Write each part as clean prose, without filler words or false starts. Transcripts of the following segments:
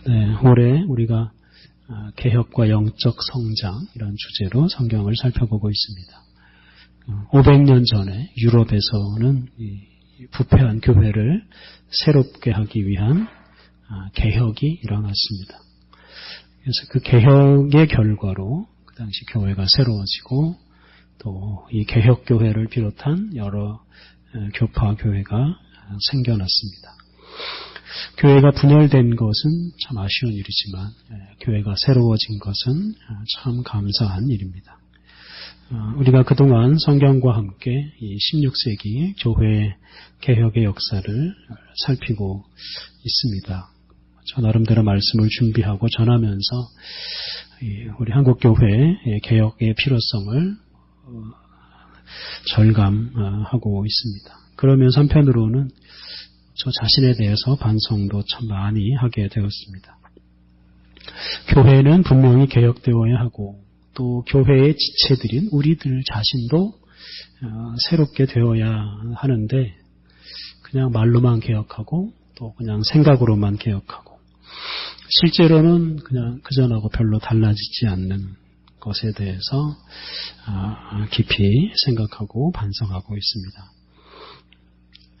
네, 올해 우리가 개혁과 영적 성장 이런 주제로 성경을 살펴보고 있습니다. 500년 전에 유럽에서는 이 부패한 교회를 새롭게 하기 위한 개혁이 일어났습니다. 그래서 그 개혁의 결과로 그 당시 교회가 새로워지고 또 이 개혁교회를 비롯한 여러 교파 교회가 생겨났습니다. 교회가 분열된 것은 참 아쉬운 일이지만 교회가 새로워진 것은 참 감사한 일입니다. 우리가 그동안 성경과 함께 이 16세기 교회 개혁의 역사를 살피고 있습니다. 저 나름대로 말씀을 준비하고 전하면서 우리 한국교회의 개혁의 필요성을 절감하고 있습니다. 그러면서 한편으로는 저 자신에 대해서 반성도 참 많이 하게 되었습니다. 교회는 분명히 개혁되어야 하고 또 교회의 지체들인 우리들 자신도 새롭게 되어야 하는데 그냥 말로만 개혁하고 또 그냥 생각으로만 개혁하고 실제로는 그냥 그전하고 별로 달라지지 않는 것에 대해서 깊이 생각하고 반성하고 있습니다.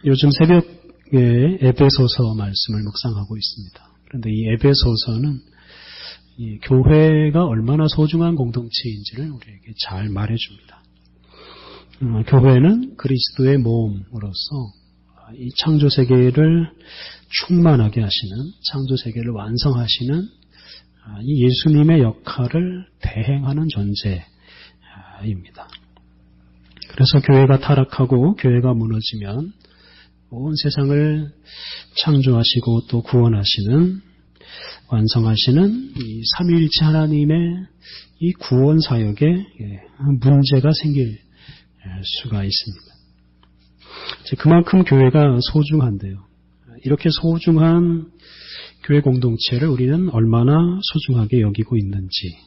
요즘 새벽에 에베소서 말씀을 묵상하고 있습니다. 그런데 이 에베소서는 이 교회가 얼마나 소중한 공동체인지를 우리에게 잘 말해줍니다. 교회는 그리스도의 몸으로서 이 창조세계를 충만하게 하시는, 창조세계를 완성하시는 이 예수님의 역할을 대행하는 존재입니다. 그래서 교회가 타락하고 교회가 무너지면 온 세상을 창조하시고 또 구원하시는, 완성하시는 이 삼위일체 하나님의 이 구원 사역에 문제가 생길 수가 있습니다. 그만큼 교회가 소중한데요. 이렇게 소중한 교회 공동체를 우리는 얼마나 소중하게 여기고 있는지,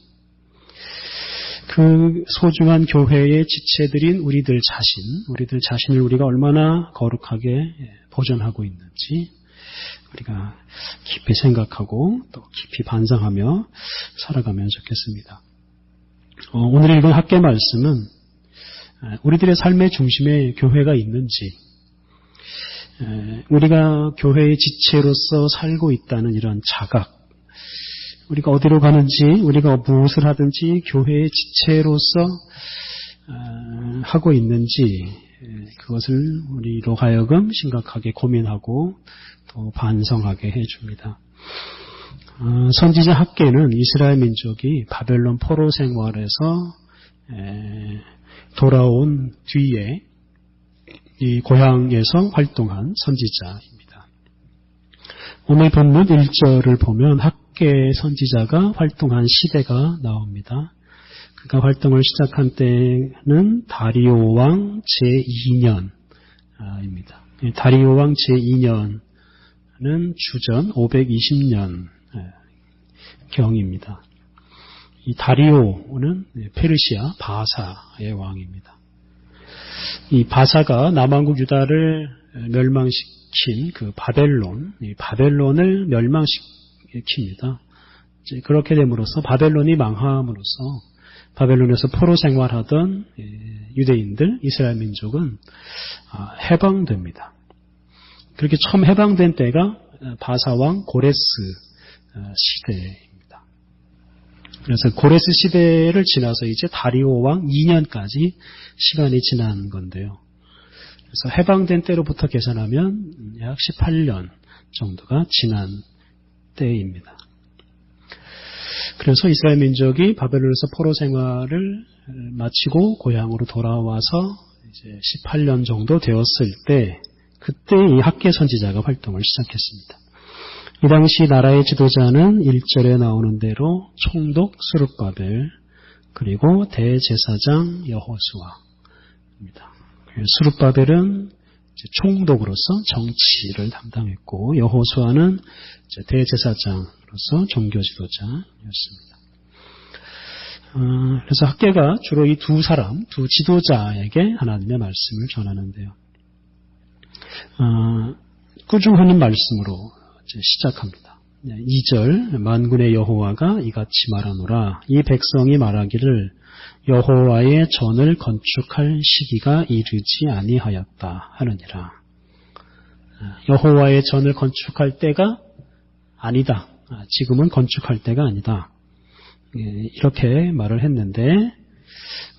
그 소중한 교회의 지체들인 우리들 자신을 우리가 얼마나 거룩하게 보존하고 있는지 우리가 깊이 생각하고 또 깊이 반성하며 살아가면 좋겠습니다. 오늘 읽은 학계 말씀은 우리들의 삶의 중심에 교회가 있는지, 우리가 교회의 지체로서 살고 있다는 이런 자각, 우리가 어디로 가는지, 우리가 무엇을 하든지 교회의 지체로서 하고 있는지, 그것을 우리로 하여금 심각하게 고민하고 또 반성하게 해줍니다. 선지자 학계는 이스라엘 민족이 바벨론 포로 생활에서 돌아온 뒤에 이 고향에서 활동한 선지자입니다. 오늘 본문 1절을 보면 학계 선지자가 활동한 시대가 나옵니다. 그가 활동을 시작한 때는 다리오 왕 제2년입니다. 다리오 왕 제2년은 주전 520년 경입니다. 이 다리오는 페르시아 바사의 왕입니다. 이 바사가 남왕국 유다를 멸망시킨 그 바벨론을 멸망시킵니다. 그렇게 됨으로써 바벨론이 망함으로써 바벨론에서 포로 생활하던 유대인들, 이스라엘 민족은 해방됩니다. 그렇게 처음 해방된 때가 바사왕 고레스 시대입니다. 그래서 고레스 시대를 지나서 이제 다리오 왕 2년까지 시간이 지난 건데요. 그래서 해방된 때로부터 계산하면 약 18년 정도가 지난 때입니다. 그래서 이스라엘 민족이 바벨론에서 포로 생활을 마치고 고향으로 돌아와서 이제 18년 정도 되었을 때, 그때 이 학계 선지자가 활동을 시작했습니다. 이 당시 나라의 지도자는 1절에 나오는 대로 총독 스룹바벨 그리고 대제사장 여호수아입니다. 스룹바벨은 총독으로서 정치를 담당했고 여호수아는 대제사장으로서 종교 지도자였습니다. 그래서 학계가 주로 이 두 지도자에게 하나님의 말씀을 전하는데요. 꾸중하는 말씀으로 시작합니다. 2절 만군의 여호와가 이같이 말하노라. 이 백성이 말하기를 여호와의 전을 건축할 시기가 이르지 아니하였다 하느니라. 여호와의 전을 건축할 때가 아니다. 지금은 건축할 때가 아니다. 이렇게 말을 했는데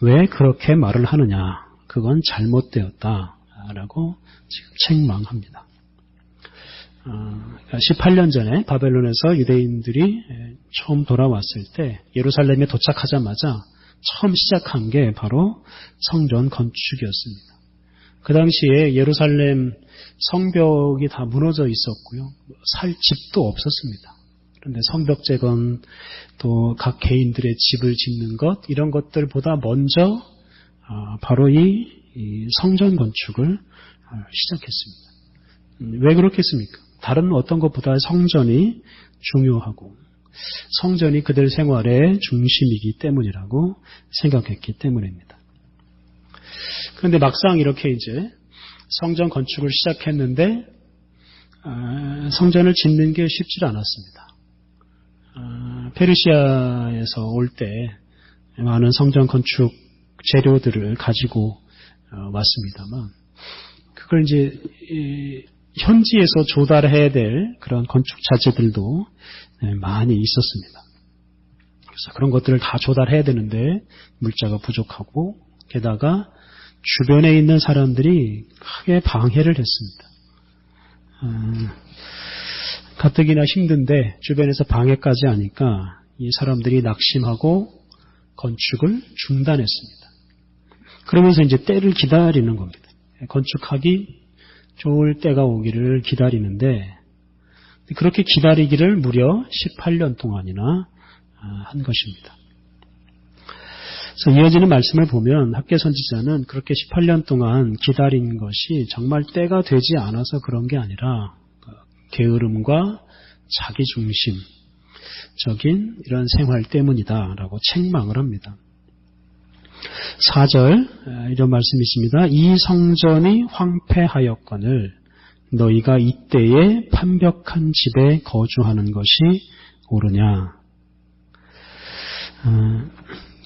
왜 그렇게 말을 하느냐. 그건 잘못되었다 라고 지금 책망합니다. 18년 전에 바벨론에서 유대인들이 처음 돌아왔을 때 예루살렘에 도착하자마자 처음 시작한 게 바로 성전 건축이었습니다. 그 당시에 예루살렘 성벽이 다 무너져 있었고요. 살 집도 없었습니다. 그런데 성벽 재건 또 각 개인들의 집을 짓는 것 이런 것들보다 먼저 바로 이 성전 건축을 시작했습니다. 왜 그렇겠습니까? 다른 어떤 것보다 성전이 중요하고 성전이 그들 생활의 중심이기 때문이라고 생각했기 때문입니다. 그런데 막상 이렇게 이제 성전 건축을 시작했는데 성전을 짓는 게 쉽지 않았습니다. 페르시아에서 올 때 많은 성전 건축 재료들을 가지고 왔습니다만 그걸 이제 현지에서 조달해야 될 그런 건축 자재들도 많이 있었습니다. 그래서 그런 것들을 다 조달해야 되는데 물자가 부족하고 게다가 주변에 있는 사람들이 크게 방해를 했습니다. 가뜩이나 힘든데 주변에서 방해까지 하니까 이 사람들이 낙심하고 건축을 중단했습니다. 그러면서 이제 때를 기다리는 겁니다. 건축하기 좋을 때가 오기를 기다리는데 그렇게 기다리기를 무려 18년 동안이나 한 것입니다. 그래서 이어지는 말씀을 보면 학개 선지자는 그렇게 18년 동안 기다린 것이 정말 때가 되지 않아서 그런 게 아니라 게으름과 자기중심적인 이런 생활 때문이다라고 책망을 합니다. 4절 이런 말씀이 있습니다. 이 성전이 황폐하였거늘 너희가 이때에 판벽한 집에 거주하는 것이 옳으냐.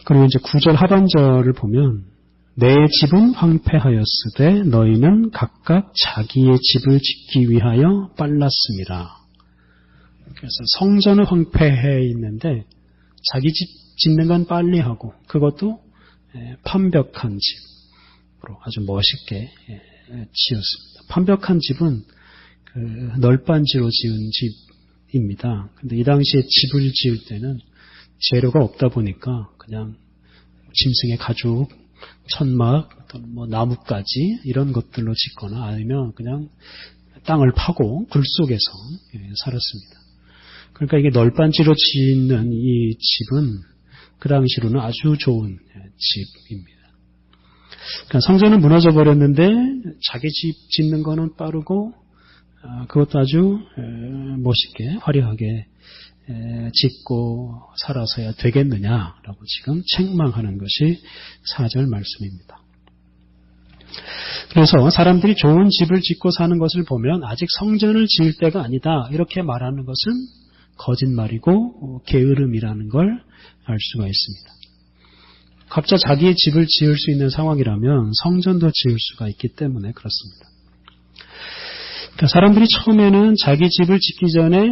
그리고 이제 9절 하반절을 보면 내 집은 황폐하였으되 너희는 각각 자기의 집을 짓기 위하여 빨랐음이라. 그래서 성전은 황폐해 있는데 자기 집 짓는 건 빨리 하고 그것도 판벽한 집으로 아주 멋있게 지었습니다. 판벽한 집은 그 널빤지로 지은 집입니다. 근데 이 당시에 집을 지을 때는 재료가 없다 보니까 그냥 짐승의 가죽, 천막, 또는 뭐 나뭇가지 이런 것들로 짓거나 아니면 그냥 땅을 파고 굴 속에서 살았습니다. 그러니까 이게 널빤지로 짓는 이 집은 그 당시로는 아주 좋은 집입니다. 그러니까 성전은 무너져 버렸는데 자기 집 짓는 거는 빠르고 그것도 아주 멋있게 화려하게 짓고 살아서야 되겠느냐라고 지금 책망하는 것이 4절 말씀입니다. 그래서 사람들이 좋은 집을 짓고 사는 것을 보면 아직 성전을 지을 때가 아니다 이렇게 말하는 것은 거짓말이고 게으름이라는 걸 알 수가 있습니다. 각자 자기의 집을 지을 수 있는 상황이라면 성전도 지을 수가 있기 때문에 그렇습니다. 그러니까 사람들이 처음에는 자기 집을 짓기 전에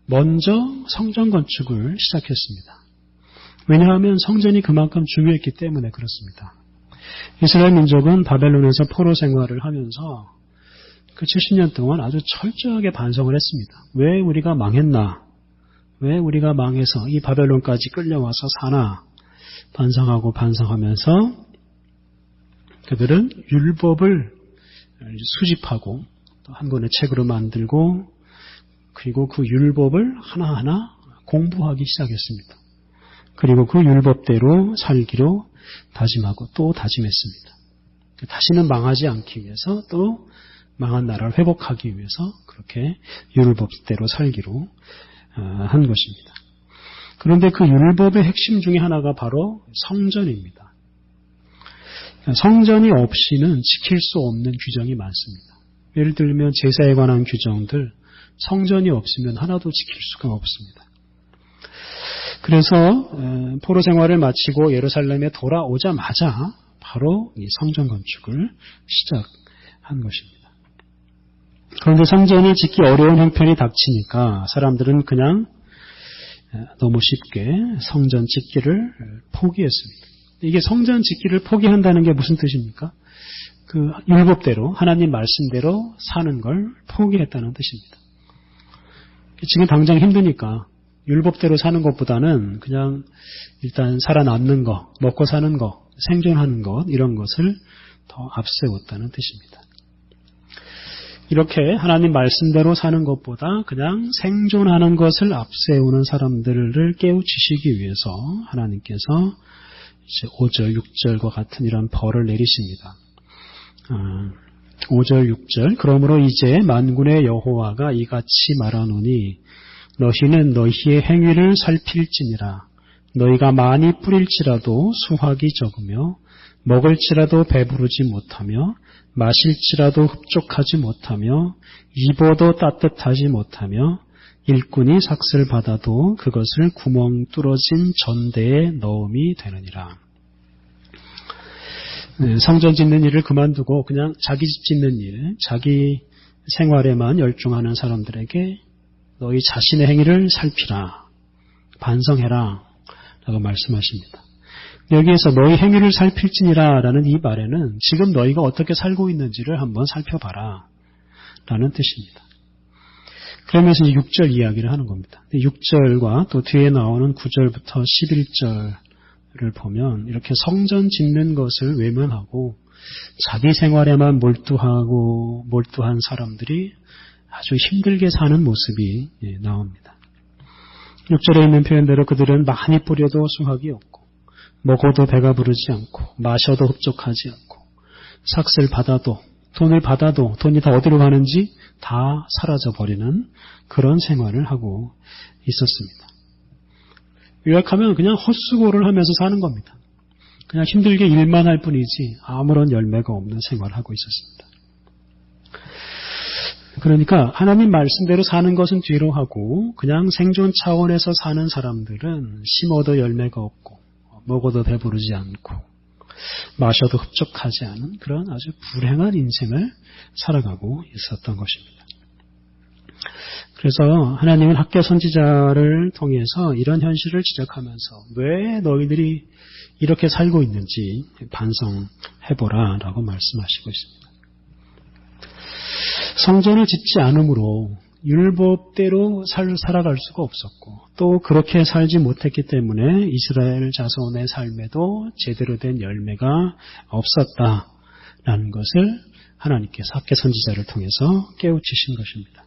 먼저 성전 건축을 시작했습니다. 왜냐하면 성전이 그만큼 중요했기 때문에 그렇습니다. 이스라엘 민족은 바벨론에서 포로 생활을 하면서 그 70년 동안 아주 철저하게 반성을 했습니다. 왜 우리가 망했나? 왜 우리가 망해서 이 바벨론까지 끌려와서 사나? 반성하면서 그들은 율법을 수집하고 또 한 권의 책으로 만들고 그리고 그 율법을 하나하나 공부하기 시작했습니다. 그리고 그 율법대로 살기로 다짐하고 또 다짐했습니다. 다시는 망하지 않기 위해서 또 망한 나라를 회복하기 위해서 그렇게 율법대로 살기로 한 것입니다. 그런데 그 율법의 핵심 중에 하나가 바로 성전입니다. 성전이 없이는 지킬 수 없는 규정이 많습니다. 예를 들면 제사에 관한 규정들, 성전이 없으면 하나도 지킬 수가 없습니다. 그래서 포로 생활을 마치고 예루살렘에 돌아오자마자 바로 이 성전 건축을 시작한 것입니다. 그런데 성전을 짓기 어려운 형편이 닥치니까 사람들은 그냥 너무 쉽게 성전 짓기를 포기했습니다. 이게 성전 짓기를 포기한다는 게 무슨 뜻입니까? 그 율법대로 하나님 말씀대로 사는 걸 포기했다는 뜻입니다. 지금 당장 힘드니까 율법대로 사는 것보다는 그냥 일단 살아남는 것, 먹고 사는 것, 생존하는 것 이런 것을 더 앞세웠다는 뜻입니다. 이렇게 하나님 말씀대로 사는 것보다 그냥 생존하는 것을 앞세우는 사람들을 깨우치시기 위해서 하나님께서 이제 5절, 6절과 같은 이런 벌을 내리십니다. 5절, 6절 그러므로 이제 만군의 여호와가 이같이 말하노니 너희는 너희의 행위를 살필지니라. 너희가 많이 뿌릴지라도 수확이 적으며 먹을지라도 배부르지 못하며 마실지라도 흡족하지 못하며 입어도 따뜻하지 못하며 일꾼이 삭슬 받아도 그것을 구멍 뚫어진 전대에 넣음이 되느니라. 성전 짓는 일을 그만두고 그냥 자기 집 짓는 일, 자기 생활에만 열중하는 사람들에게 너희 자신의 행위를 살피라, 반성해라 라고 말씀하십니다. 여기에서 너희 행위를 살필지니라 라는 이 말에는 지금 너희가 어떻게 살고 있는지를 한번 살펴봐라 라는 뜻입니다. 그러면서 6절 이야기를 하는 겁니다. 6절과 또 뒤에 나오는 9절부터 11절을 보면 이렇게 성전 짓는 것을 외면하고 자기 생활에만 몰두한 사람들이 아주 힘들게 사는 모습이 나옵니다. 6절에 있는 표현대로 그들은 많이 뿌려도 수확이 없고 먹어도 배가 부르지 않고 마셔도 흡족하지 않고 삭슬 받아도 돈을 받아도 돈이 다 어디로 가는지 다 사라져버리는 그런 생활을 하고 있었습니다. 요약하면 그냥 헛수고를 하면서 사는 겁니다. 그냥 힘들게 일만 할 뿐이지 아무런 열매가 없는 생활을 하고 있었습니다. 그러니까 하나님 말씀대로 사는 것은 뒤로 하고 그냥 생존 차원에서 사는 사람들은 심어도 열매가 없고 먹어도 배부르지 않고 마셔도 흡족하지 않은 그런 아주 불행한 인생을 살아가고 있었던 것입니다. 그래서 하나님은 학개 선지자를 통해서 이런 현실을 지적하면서 왜 너희들이 이렇게 살고 있는지 반성해보라 라고 말씀하시고 있습니다. 성전을 짓지 않으므로 율법대로 살아갈 수가 없었고 또 그렇게 살지 못했기 때문에 이스라엘 자손의 삶에도 제대로 된 열매가 없었다라는 것을 하나님께서 학개 선지자를 통해서 깨우치신 것입니다.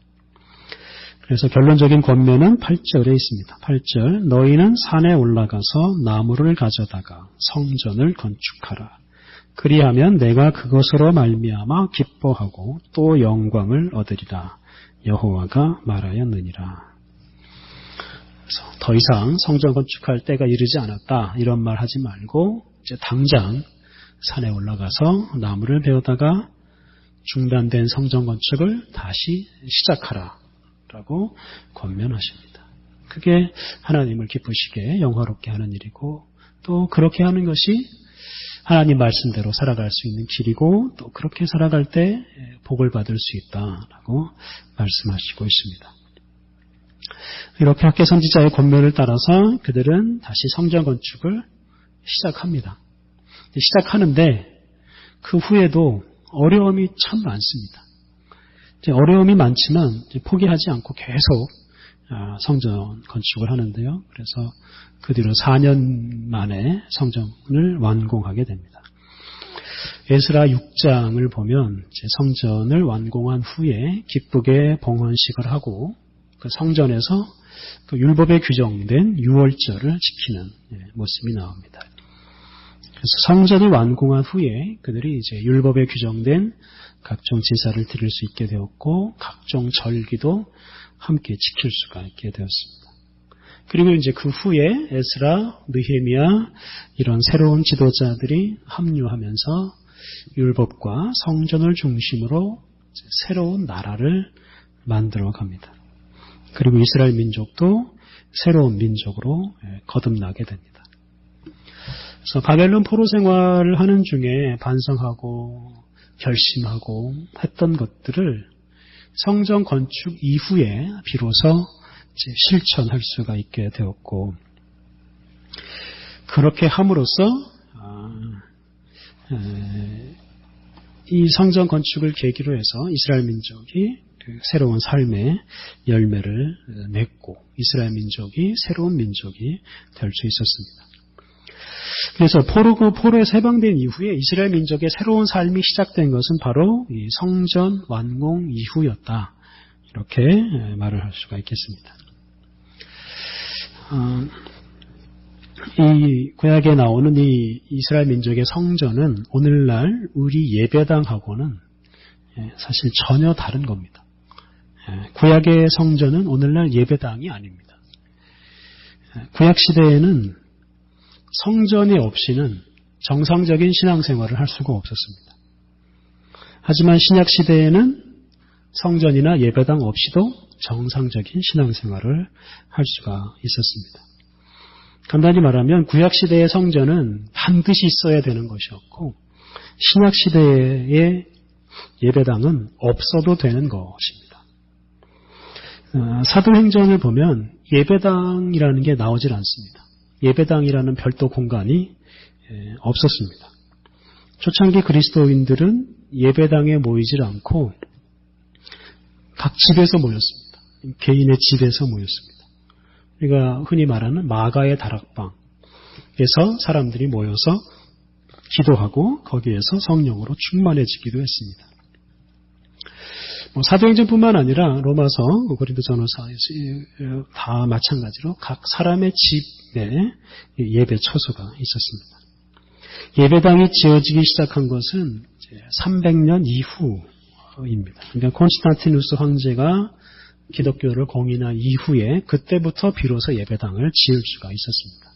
그래서 결론적인 권면은 8절에 있습니다. 8절 너희는 산에 올라가서 나무를 가져다가 성전을 건축하라. 그리하면 내가 그것으로 말미암아 기뻐하고 또 영광을 얻으리라. 여호와가 말하였느니라. 그래서 더 이상 성전 건축할 때가 이르지 않았다 이런 말 하지 말고 이제 당장 산에 올라가서 나무를 베어다가 중단된 성전 건축을 다시 시작하라 라고 권면하십니다. 그게 하나님을 기쁘시게 영화롭게 하는 일이고 또 그렇게 하는 것이 하나님 말씀대로 살아갈 수 있는 길이고 또 그렇게 살아갈 때 복을 받을 수 있다라고 말씀하시고 있습니다. 이렇게 학개 선지자의 권면을 따라서 그들은 다시 성전 건축을 시작합니다. 시작하는데 그 후에도 어려움이 참 많습니다. 어려움이 많지만 포기하지 않고 계속 성전 건축을 하는데요. 그래서 그 뒤로 4년 만에 성전을 완공하게 됩니다. 에스라 6장을 보면 성전을 완공한 후에 기쁘게 봉헌식을 하고 그 성전에서 그 율법에 규정된 유월절을 지키는 모습이 나옵니다. 그래서 성전을 완공한 후에 그들이 이제 율법에 규정된 각종 제사를 드릴 수 있게 되었고 각종 절기도 함께 지킬 수가 있게 되었습니다. 그리고 이제 그 후에 에스라, 느헤미야 이런 새로운 지도자들이 합류하면서 율법과 성전을 중심으로 새로운 나라를 만들어 갑니다. 그리고 이스라엘 민족도 새로운 민족으로 거듭나게 됩니다. 그래서 바벨론 포로 생활을 하는 중에 반성하고 결심하고 했던 것들을 성전 건축 이후에 비로소 실천할 수가 있게 되었고, 그렇게 함으로써 이 성전 건축을 계기로 해서 이스라엘 민족이 새로운 삶의 열매를 맺고 이스라엘 민족이 새로운 민족이 될 수 있었습니다. 그래서 포로에서 해방된 이후에 이스라엘 민족의 새로운 삶이 시작된 것은 바로 이 성전 완공 이후였다. 이렇게 말을 할 수가 있겠습니다. 이 구약에 나오는 이 이스라엘 민족의 성전은 오늘날 우리 예배당하고는 사실 전혀 다른 겁니다. 구약의 성전은 오늘날 예배당이 아닙니다. 구약 시대에는 성전이 없이는 정상적인 신앙생활을 할 수가 없었습니다. 하지만 신약 시대에는 성전이나 예배당 없이도 정상적인 신앙생활을 할 수가 있었습니다. 간단히 말하면 구약 시대의 성전은 반드시 있어야 되는 것이었고, 신약 시대의 예배당은 없어도 되는 것입니다. 사도행전을 보면 예배당이라는 게 나오질 않습니다. 예배당이라는 별도 공간이 없었습니다. 초창기 그리스도인들은 예배당에 모이질 않고 각 집에서 모였습니다. 개인의 집에서 모였습니다. 우리가 흔히 말하는 마가의 다락방에서 사람들이 모여서 기도하고 거기에서 성령으로 충만해지기도 했습니다. 사도행전뿐만 아니라 로마서, 고린도전서에서 다 마찬가지로 각 사람의 집에 예배 처소가 있었습니다. 예배당이 지어지기 시작한 것은 300년 이후입니다. 그러니까 콘스탄티누스 황제가 기독교를 공인한 이후에 그때부터 비로소 예배당을 지을 수가 있었습니다.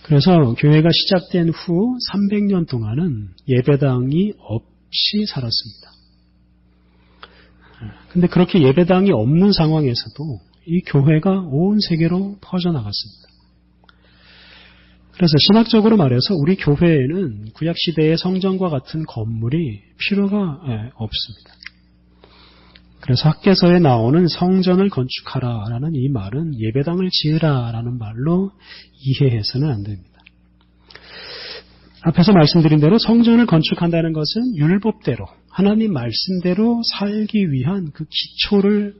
그래서 교회가 시작된 후 300년 동안은 예배당이 없이 살았습니다. 근데 그렇게 예배당이 없는 상황에서도 이 교회가 온 세계로 퍼져나갔습니다. 그래서 신학적으로 말해서 우리 교회에는 구약시대의 성전과 같은 건물이 필요가 없습니다. 그래서 학개서에 나오는 성전을 건축하라라는 이 말은 예배당을 지으라라는 말로 이해해서는 안 됩니다. 앞에서 말씀드린 대로 성전을 건축한다는 것은 율법대로 하나님 말씀대로 살기 위한 그 기초를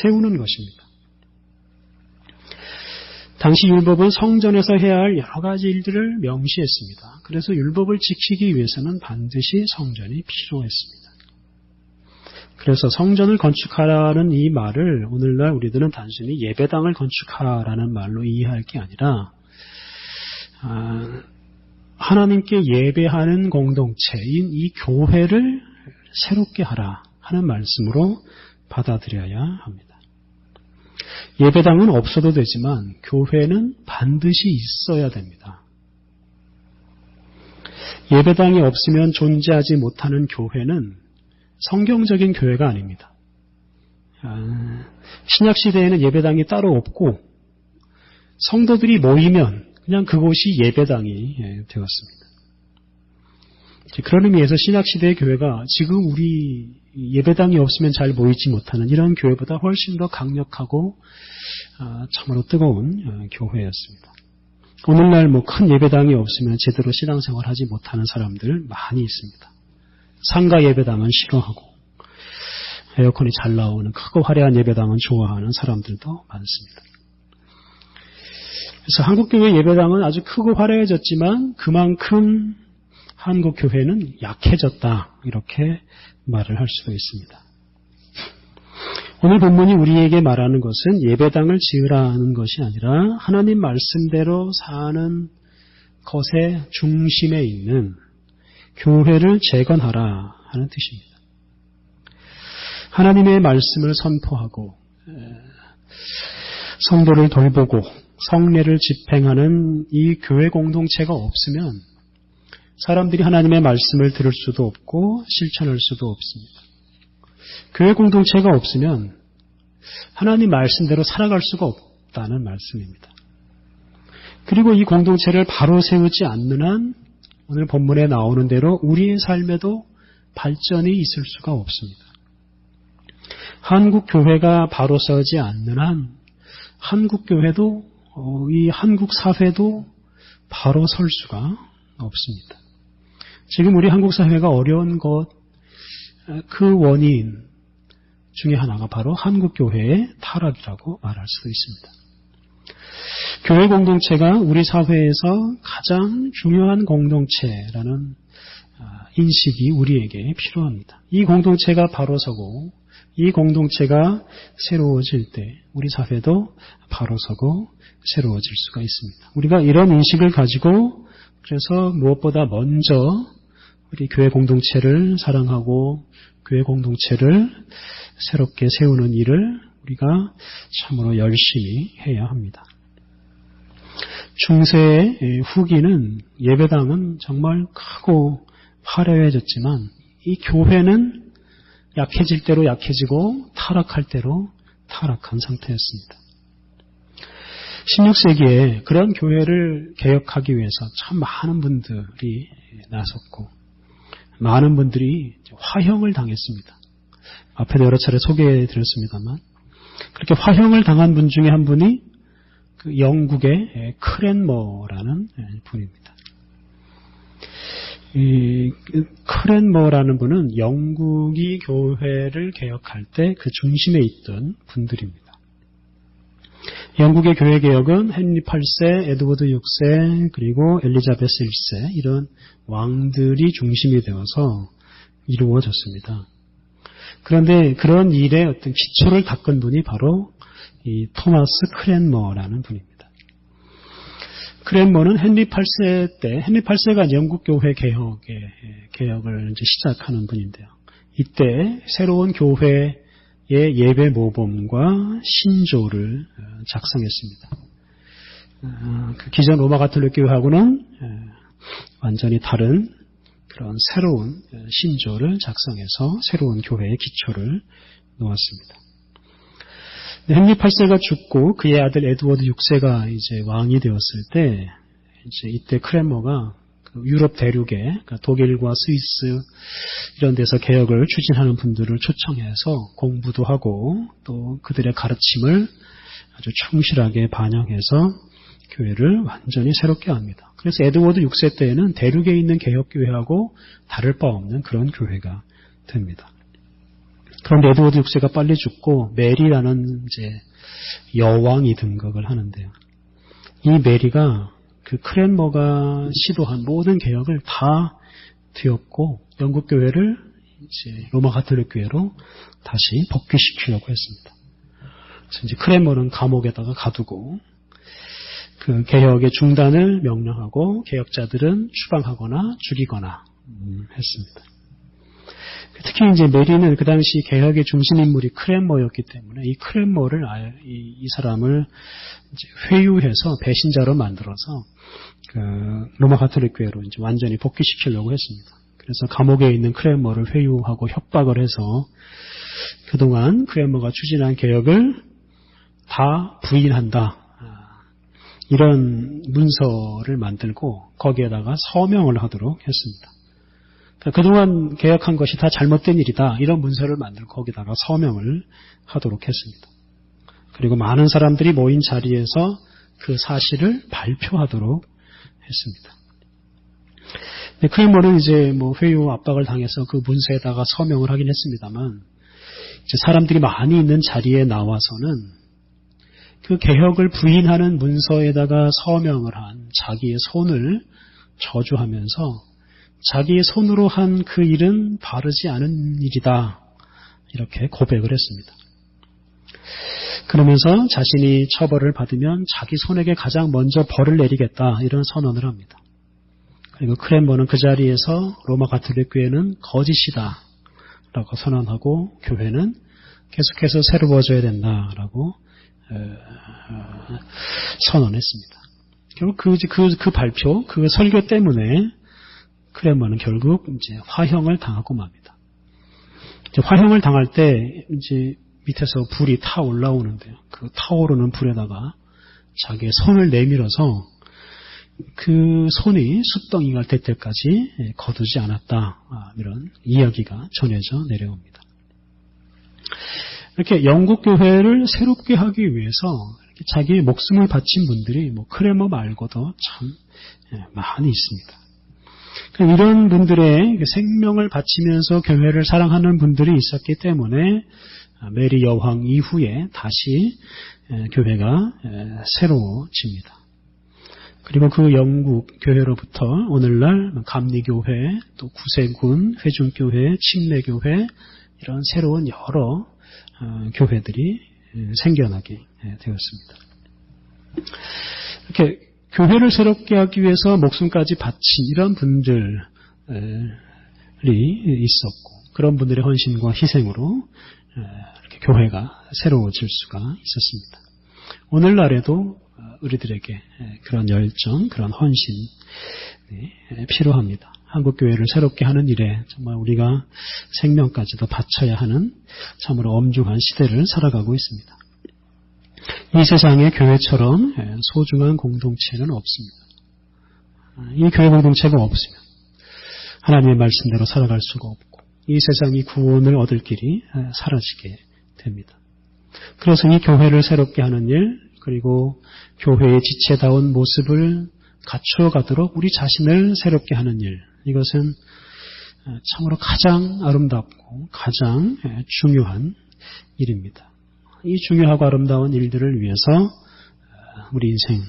세우는 것입니다. 당시 율법은 성전에서 해야 할 여러 가지 일들을 명시했습니다. 그래서 율법을 지키기 위해서는 반드시 성전이 필요했습니다. 그래서 성전을 건축하라는 이 말을 오늘날 우리들은 단순히 예배당을 건축하라는 말로 이해할 게 아니라 하나님께 예배하는 공동체인 이 교회를 새롭게 하라 하는 말씀으로 받아들여야 합니다. 예배당은 없어도 되지만 교회는 반드시 있어야 됩니다. 예배당이 없으면 존재하지 못하는 교회는 성경적인 교회가 아닙니다. 신약시대에는 예배당이 따로 없고 성도들이 모이면 그냥 그곳이 예배당이 되었습니다. 그런 의미에서 신약시대의 교회가 지금 우리 예배당이 없으면 잘 모이지 못하는 이런 교회보다 훨씬 더 강력하고 참으로 뜨거운 교회였습니다. 오늘날 큰 예배당이 없으면 제대로 신앙생활 하지 못하는 사람들 많이 있습니다. 상가 예배당은 싫어하고 에어컨이 잘 나오는 크고 화려한 예배당은 좋아하는 사람들도 많습니다. 그래서 한국교회 예배당은 아주 크고 화려해졌지만 그만큼 한국교회는 약해졌다 이렇게 말을 할 수도 있습니다. 오늘 본문이 우리에게 말하는 것은 예배당을 지으라는 것이 아니라 하나님 말씀대로 사는 것의 중심에 있는 교회를 재건하라 하는 뜻입니다. 하나님의 말씀을 선포하고 성도를 돌보고 성례를 집행하는 이 교회 공동체가 없으면 사람들이 하나님의 말씀을 들을 수도 없고 실천할 수도 없습니다. 교회 공동체가 없으면 하나님 말씀대로 살아갈 수가 없다는 말씀입니다. 그리고 이 공동체를 바로 세우지 않는 한 오늘 본문에 나오는 대로 우리의 삶에도 발전이 있을 수가 없습니다. 한국 교회가 바로 서지 않는 한 한국 교회도 이 한국 사회도 바로 설 수가 없습니다. 지금 우리 한국 사회가 어려운 것, 그 원인 중에 하나가 바로 한국 교회의 타락이라고 말할 수 있습니다. 교회 공동체가 우리 사회에서 가장 중요한 공동체라는 인식이 우리에게 필요합니다. 이 공동체가 바로 서고 이 공동체가 새로워질 때 우리 사회도 바로 서고 새로워질 수가 있습니다. 우리가 이런 인식을 가지고 그래서 무엇보다 먼저 우리 교회 공동체를 사랑하고 교회 공동체를 새롭게 세우는 일을 우리가 참으로 열심히 해야 합니다. 중세 후기는 예배당은 정말 크고 화려해졌지만 이 교회는 약해질 대로 약해지고 타락할 대로 타락한 상태였습니다. 16세기에 그런 교회를 개혁하기 위해서 참 많은 분들이 나섰고 많은 분들이 화형을 당했습니다. 앞에도 여러 차례 소개해드렸습니다만 그렇게 화형을 당한 분 중에 한 분이 그 영국의 크랜머라는 분입니다. 이 크랜머라는 분은 영국이 교회를 개혁할 때 그 중심에 있던 분들입니다. 영국의 교회 개혁은 헨리 8세, 에드워드 6세, 그리고 엘리자베스 1세 이런 왕들이 중심이 되어서 이루어졌습니다. 그런데 그런 일의 어떤 기초를 닦은 분이 바로 이 토마스 크랜머라는 분입니다. 크랜머는 헨리 8세 때, 헨리 8세가 영국 교회 개혁을 이제 시작하는 분인데요. 이때 새로운 교회의 예배 모범과 신조를 작성했습니다. 그 기존 로마 가톨릭 교회하고는 완전히 다른 그런 새로운 신조를 작성해서 새로운 교회의 기초를 놓았습니다. 헨리 8세가 죽고 그의 아들 에드워드 6세가 이제 왕이 되었을 때 이제 이때 크랜머가 유럽 대륙에 그러니까 독일과 스위스 이런 데서 개혁을 추진하는 분들을 초청해서 공부도 하고 또 그들의 가르침을 아주 충실하게 반영해서 교회를 완전히 새롭게 합니다. 그래서 에드워드 6세 때에는 대륙에 있는 개혁교회하고 다를 바 없는 그런 교회가 됩니다. 그런데 에드워드 6세가 빨리 죽고 메리라는 이제 여왕이 등극을 하는데요. 이 메리가 그 크랜머가 시도한 모든 개혁을 다 뒤엎고 영국 교회를 이제 로마 가톨릭 교회로 다시 복귀시키려고 했습니다. 그래서 이제 크랜머는 감옥에다가 가두고 그 개혁의 중단을 명령하고 개혁자들은 추방하거나 죽이거나 했습니다. 특히 이제 메리는 그 당시 개혁의 중심 인물이 크랜머였기 때문에 이 크랜머를 이 사람을 이제 회유해서 배신자로 만들어서 그 로마 가톨릭 교회로 이제 완전히 복귀시키려고 했습니다. 그래서 감옥에 있는 크랜머를 회유하고 협박을 해서 그동안 크랜머가 추진한 개혁을 다 부인한다. 이런 문서를 만들고 거기에다가 서명을 하도록 했습니다. 그동안 개혁한 것이 다 잘못된 일이다. 이런 문서를 만들고 거기다가 서명을 하도록 했습니다. 그리고 많은 사람들이 모인 자리에서 그 사실을 발표하도록 했습니다. 크랜머는 이제 뭐 회유 압박을 당해서 그 문서에다가 서명을 하긴 했습니다만 이제 사람들이 많이 있는 자리에 나와서는 그 개혁을 부인하는 문서에다가 서명을 한 자기의 손을 저주하면서 자기의 손으로 한 그 일은 바르지 않은 일이다. 이렇게 고백을 했습니다. 그러면서 자신이 처벌을 받으면 자기 손에게 가장 먼저 벌을 내리겠다. 이런 선언을 합니다. 그리고 크랜머는 그 자리에서 로마 가톨릭 교회는 거짓이다. 라고 선언하고 교회는 계속해서 새로워져야 된다라고 선언했습니다. 결국 그 발표, 그 설교 때문에 크랜머는 결국 이제 화형을 당하고 맙니다. 이제 화형을 당할 때 이제 밑에서 불이 타 올라오는데요. 그 타오르는 불에다가 자기의 손을 내밀어서 그 손이 숯덩이가 될 때까지 거두지 않았다. 이런 이야기가 전해져 내려옵니다. 이렇게 영국 교회를 새롭게 하기 위해서 이렇게 자기의 목숨을 바친 분들이 크레머 말고도 참 많이 있습니다. 이런 분들의 생명을 바치면서 교회를 사랑하는 분들이 있었기 때문에 메리 여왕 이후에 다시 교회가 새로워집니다. 그리고 그 영국 교회로부터 오늘날 감리교회, 또 구세군, 회중교회, 침례교회 이런 새로운 여러 교회들이 생겨나게 되었습니다. 이렇게 교회를 새롭게 하기 위해서 목숨까지 바친 이런 분들이 있었고 그런 분들의 헌신과 희생으로 이렇게 교회가 새로워질 수가 있었습니다. 오늘날에도 우리들에게 그런 열정, 그런 헌신이 필요합니다. 한국교회를 새롭게 하는 일에 정말 우리가 생명까지도 바쳐야 하는 참으로 엄중한 시대를 살아가고 있습니다. 이 세상에 교회처럼 소중한 공동체는 없습니다. 이 교회 공동체가 없으면 하나님의 말씀대로 살아갈 수가 없고 이 세상이 구원을 얻을 길이 사라지게 됩니다. 그래서 이 교회를 새롭게 하는 일, 그리고 교회의 지체다운 모습을 갖춰가도록 우리 자신을 새롭게 하는 일, 이것은 참으로 가장 아름답고 가장 중요한 일입니다. 이 중요하고 아름다운 일들을 위해서 우리 인생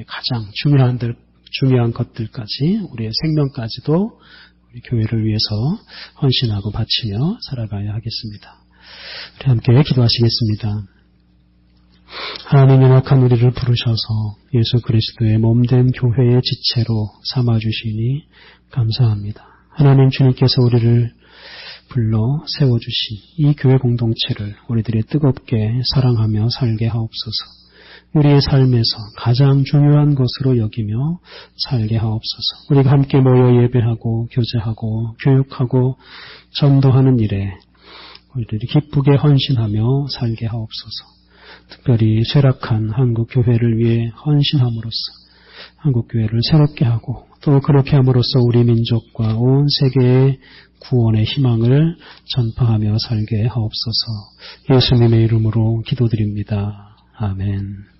가장 중요한 것들까지 우리의 생명까지도 우리 교회를 위해서 헌신하고 바치며 살아가야 하겠습니다. 우리 함께 기도하시겠습니다. 하나님 연약한 우리를 부르셔서 예수 그리스도의 몸된 교회의 지체로 삼아주시니 감사합니다. 하나님 주님께서 우리를 불러 세워주신 이 교회 공동체를 우리들이 뜨겁게 사랑하며 살게 하옵소서. 우리의 삶에서 가장 중요한 것으로 여기며 살게 하옵소서. 우리가 함께 모여 예배하고 교제하고 교육하고 전도하는 일에 우리들이 기쁘게 헌신하며 살게 하옵소서. 특별히 쇠락한 한국교회를 위해 헌신함으로써 한국교회를 새롭게 하고 또 그렇게 함으로써 우리 민족과 온 세계의 구원의 희망을 전파하며 살게 하옵소서. 예수님의 이름으로 기도드립니다. 아멘.